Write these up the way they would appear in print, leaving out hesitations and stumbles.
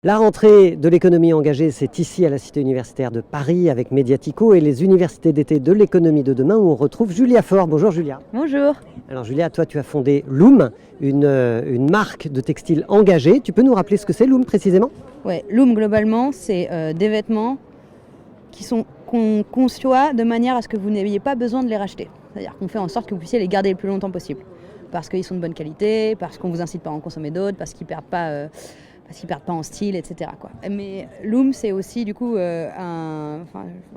La rentrée de l'économie engagée, c'est ici à la Cité universitaire de Paris avec Mediatico et les universités d'été de l'économie de demain où on retrouve Julia Faure. Bonjour Julia. Bonjour. Alors Julia, toi tu as fondé Loom, une marque de textile engagée. Tu peux nous rappeler ce que c'est Loom précisément ? Ouais, Loom globalement, c'est des vêtements qu'on conçoit de manière à ce que vous n'ayez pas besoin de les racheter. C'est-à-dire qu'on fait en sorte que vous puissiez les garder le plus longtemps possible. Parce qu'ils sont de bonne qualité, parce qu'on ne vous incite pas à en consommer d'autres, parce qu'ils perdent pas en style, etc. quoi. Mais Loom, c'est aussi du coup en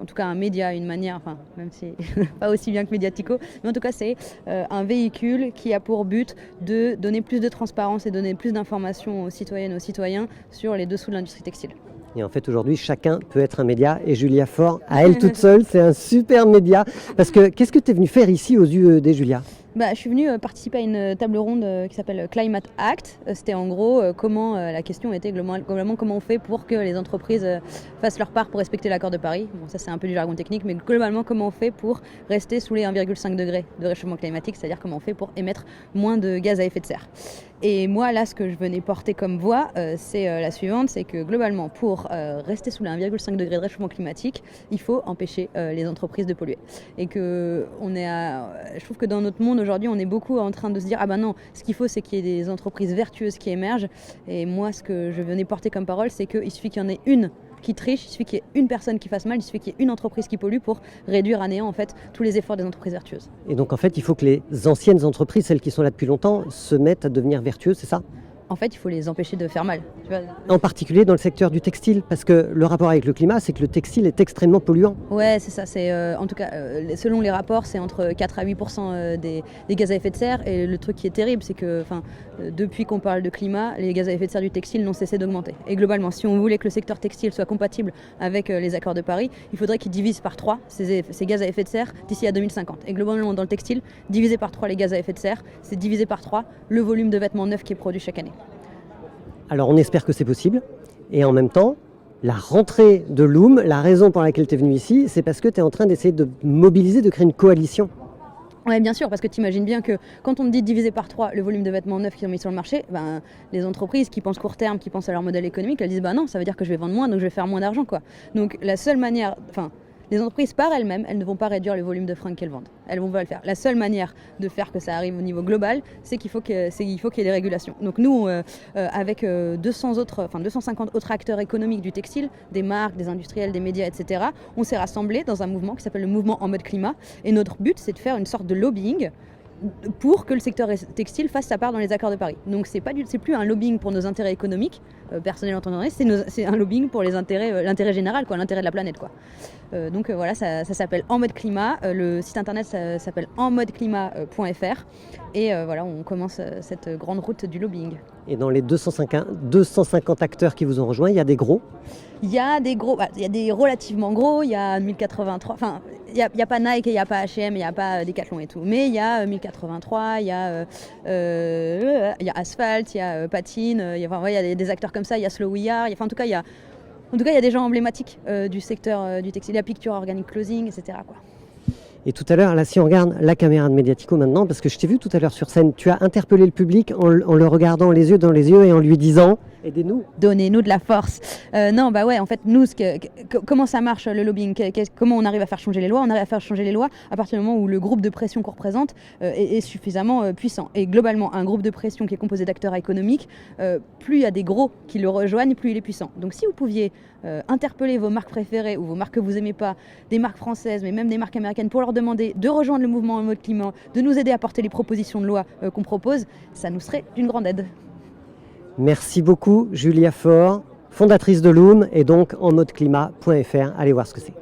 tout cas un média, une manière, même si pas aussi bien que Mediatico, mais en tout cas c'est un véhicule qui a pour but de donner plus de transparence et donner plus d'informations aux citoyennes et aux citoyens sur les dessous de l'industrie textile. Et en fait, aujourd'hui, chacun peut être un média. Et Julia Faure, à elle toute seule, c'est un super média. Parce que qu'est-ce que tu es venue faire ici aux UED, Julia ? Je suis venue participer à une table ronde qui s'appelle Climate Act. C'était en gros la question était globalement comment on fait pour que les entreprises fassent leur part pour respecter l'accord de Paris. Bon, ça c'est un peu du jargon technique, mais globalement comment on fait pour rester sous les 1,5 degrés de réchauffement climatique, c'est-à-dire comment on fait pour émettre moins de gaz à effet de serre. Et moi là, ce que je venais porter comme voix, c'est la suivante, c'est que globalement pour rester sous les 1,5 degrés de réchauffement climatique, il faut empêcher les entreprises de polluer. Et que je trouve que dans notre monde aujourd'hui, on est beaucoup en train de se dire ah ben non, ce qu'il faut c'est qu'il y ait des entreprises vertueuses qui émergent. Et moi, ce que je venais porter comme parole, c'est qu'il suffit qu'il y en ait une qui triche, il suffit qu'il y ait une personne qui fasse mal, il suffit qu'il y ait une entreprise qui pollue pour réduire à néant en fait tous les efforts des entreprises vertueuses. Et donc en fait, il faut que les anciennes entreprises, celles qui sont là depuis longtemps, se mettent à devenir vertueuses, c'est ça ? En fait, il faut les empêcher de faire mal. Tu vois. En particulier dans le secteur du textile, parce que le rapport avec le climat, c'est que le textile est extrêmement polluant. Ouais, c'est ça. C'est, en tout cas, selon les rapports, c'est entre 4 à 8% des gaz à effet de serre. Et le truc qui est terrible, c'est que depuis qu'on parle de climat, les gaz à effet de serre du textile n'ont cessé d'augmenter. Et globalement, si on voulait que le secteur textile soit compatible avec les accords de Paris, il faudrait qu'il divise par 3 ces gaz à effet de serre d'ici à 2050. Et globalement, dans le textile, diviser par 3 les gaz à effet de serre, c'est diviser par 3 le volume de vêtements neufs qui est produit chaque année. Alors on espère que c'est possible, et en même temps, la rentrée de Loom, la raison pour laquelle tu es venu ici, c'est parce que tu es en train d'essayer de mobiliser, de créer une coalition. Oui, bien sûr, parce que tu imagines bien que quand on me dit diviser par 3 le volume de vêtements neufs qui sont mis sur le marché, les entreprises qui pensent court terme, qui pensent à leur modèle économique, elles disent non, ça veut dire que je vais vendre moins, donc je vais faire moins d'argent, quoi. Donc la seule manière, les entreprises par elles-mêmes, elles ne vont pas réduire le volume de fringues qu'elles vendent. Elles vont pas le faire. La seule manière de faire que ça arrive au niveau global, c'est qu'il faut qu'il y ait des régulations. Donc nous, avec 250 autres acteurs économiques du textile, des marques, des industriels, des médias, etc., on s'est rassemblés dans un mouvement qui s'appelle le mouvement en mode climat. Et notre but, c'est de faire une sorte de lobbying pour que le secteur textile fasse sa part dans les accords de Paris. Donc c'est plus un lobbying pour nos intérêts économiques, personnels entendus, c'est un lobbying pour l'intérêt général, quoi, l'intérêt de la planète, quoi. Donc voilà, ça s'appelle En Mode Climat. Le site internet s'appelle enmodeclimat.fr. Et voilà, on commence cette grande route du lobbying. Et dans les 250 acteurs qui vous ont rejoint, il y a des gros ? Il y a des relativement gros, il y a 1083, il n'y a pas Nike, il n'y a pas H&M, il n'y a pas Decathlon et tout. Mais il y a 1083, il y a Asphalt, il y a Patine, il y a des acteurs comme ça, il y a Slow We Are, en tout cas, il y a des gens emblématiques du secteur du textile, il y a Picture Organic Clothing, etc. quoi. Et tout à l'heure, là, si on regarde la caméra de Mediatico maintenant, parce que je t'ai vu tout à l'heure sur scène, tu as interpellé le public en le regardant les yeux dans les yeux et en lui disant « Aidez-nous ». Donnez-nous de la force. En fait, nous, comment ça marche le lobbying ? Comment on arrive à faire changer les lois ? On arrive à faire changer les lois à partir du moment où le groupe de pression qu'on représente est suffisamment puissant. Et globalement, un groupe de pression qui est composé d'acteurs économiques, plus il y a des gros qui le rejoignent, plus il est puissant. Donc si vous pouviez interpeller vos marques préférées ou vos marques que vous n'aimez pas, des marques françaises, mais même des marques américaines, pour leur demander de rejoindre le mouvement en mode climat, de nous aider à porter les propositions de loi qu'on propose, ça nous serait d'une grande aide. Merci beaucoup Julia Faure, fondatrice de Loom et donc enmodeclimat.fr. Allez voir ce que c'est.